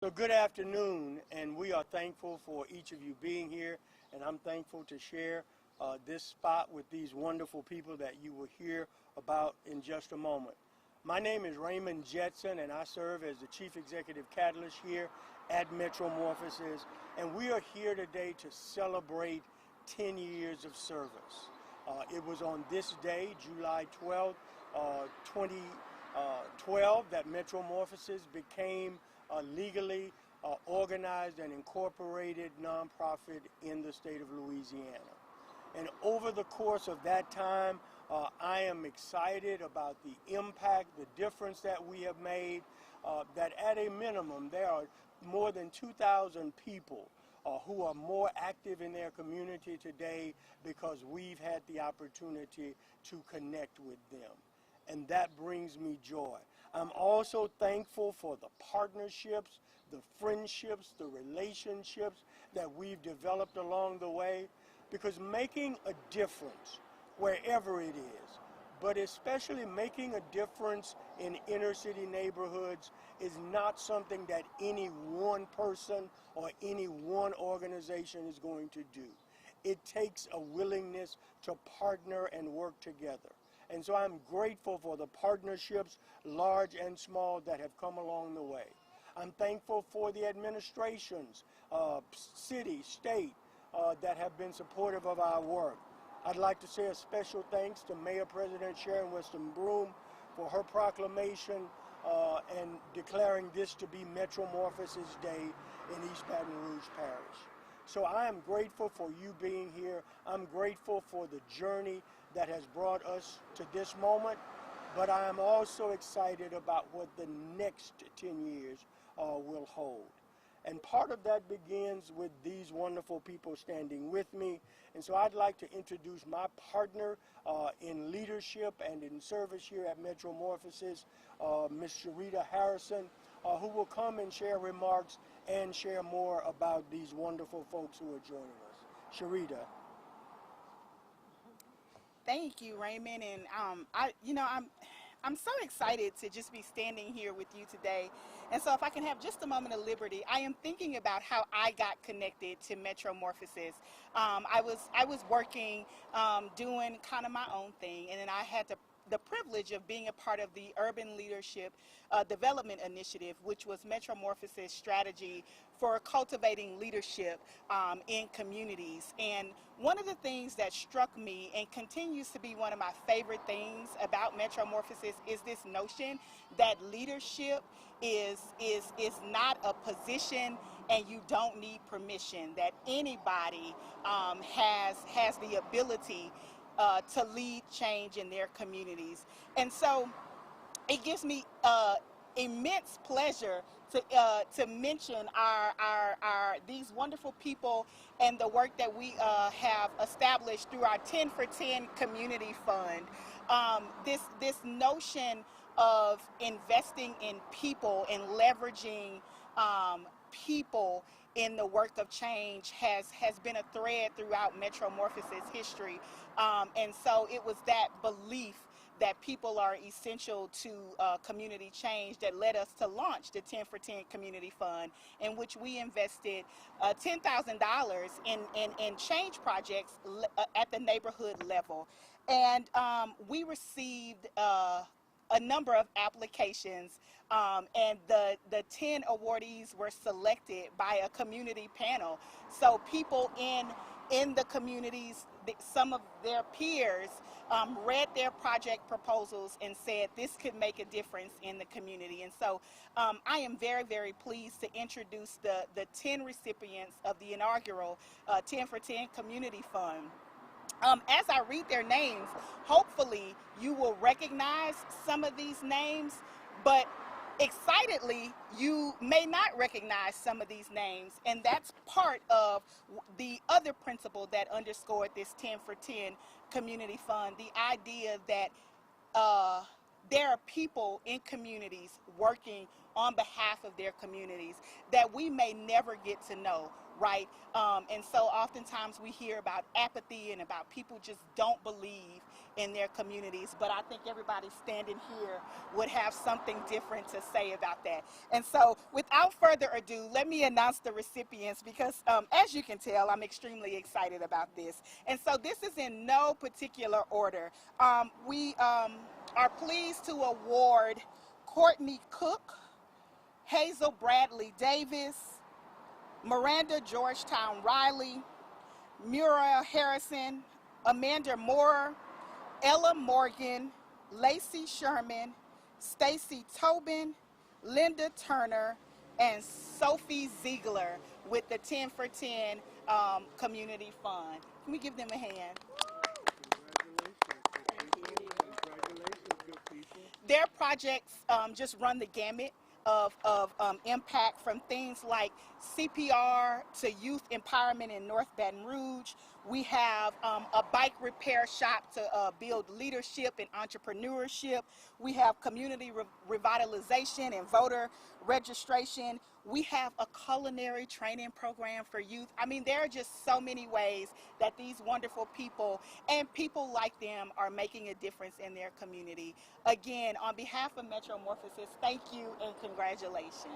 So good afternoon, and we are thankful for each of you being here, and I'm thankful to share this spot with these wonderful people that you will hear about in just a moment. My name is Raymond Jetson, and I serve as the Chief Executive Catalyst here at Metromorphosis, and we are here today to celebrate 10 years of service. It was on this day, July 12th, 2012, that Metromorphosis became legally organized and incorporated nonprofit in the state of Louisiana. And over the course of that time, I am excited about the impact, the difference that we have made, that at a minimum, there are more than 2,000 people who are more active in their community today because we've had the opportunity to connect with them. And that brings me joy. I'm also thankful for the partnerships, the friendships, the relationships that we've developed along the way, because making a difference wherever it is, but especially making a difference in inner city neighborhoods, is not something that any one person or any one organization is going to do. It takes a willingness to partner and work together. And so I'm grateful for the partnerships, large and small, that have come along the way. I'm thankful for the administrations, city, state, that have been supportive of our work. I'd like to say a special thanks to Mayor President Sharon Weston Broome for her proclamation and declaring this to be Metromorphosis Day in East Baton Rouge Parish. So I am grateful for you being here. I'm grateful for the journey that has brought us to this moment, but I am also excited about what the next 10 years will hold. And part of that begins with these wonderful people standing with me. And so I'd like to introduce my partner in leadership and in service here at Metromorphosis, Ms. Sharita Harrison, who will come and share remarks and share more about these wonderful folks who are joining us. Sharita. Thank you, Raymond, and I'm so excited to just be standing here with you today. And so, if I can have just a moment of liberty, I am thinking about how I got connected to Metromorphosis. I was working, doing kind of my own thing, and then I had the privilege of being a part of the Urban Leadership Development Initiative, which was Metromorphosis' strategy for cultivating leadership in communities. And one of the things that struck me and continues to be one of my favorite things about Metromorphosis is this notion that leadership is not a position and you don't need permission, that anybody has the ability to lead change in their communities. And so it gives me immense pleasure to mention our these wonderful people and the work that we have established through our 10 for 10 community fund. This notion of investing in people and leveraging people in the work of change has been a thread throughout Metromorphosis history. And so it was that belief that people are essential to community change that led us to launch the 10 for 10 Community Fund, in which we invested $10,000 in change projects at the neighborhood level. And we received a number of applications, and the 10 awardees were selected by a community panel. So people in the communities, some of their peers read their project proposals and said this could make a difference in the community. And so I am very, very pleased to introduce the 10 recipients of the inaugural 10 for 10 Community Fund. As I read their names, hopefully you will recognize some of these names, but excitedly, you may not recognize some of these names, and that's part of the other principle that underscored this 10 for 10 Community Fund, the idea that there are people in communities working on behalf of their communities that we may never get to know, right? And so oftentimes we hear about apathy and about people just don't believe in their communities. But I think everybody standing here would have something different to say about that. And so without further ado, let me announce the recipients because as you can tell, I'm extremely excited about this. And so this is in no particular order. We are pleased to award Courtney Cook, Hazel Bradley Davis, Miranda Georgetown Riley, Muriel Harrison, Amanda Moore, Ella Morgan, Lacey Sherman, Stacy Tobin, Linda Turner, and Sophie Ziegler with the 10 for 10 Community Fund. Can we give them a hand? Their projects just run the gamut of impact, from things like CPR to youth empowerment in North Baton Rouge. We have a bike repair shop to build leadership and entrepreneurship. We have community revitalization and voter registration. We have a culinary training program for youth. I mean, there are just so many ways that these wonderful people and people like them are making a difference in their community. Again, on behalf of Metromorphosis, thank you and congratulations.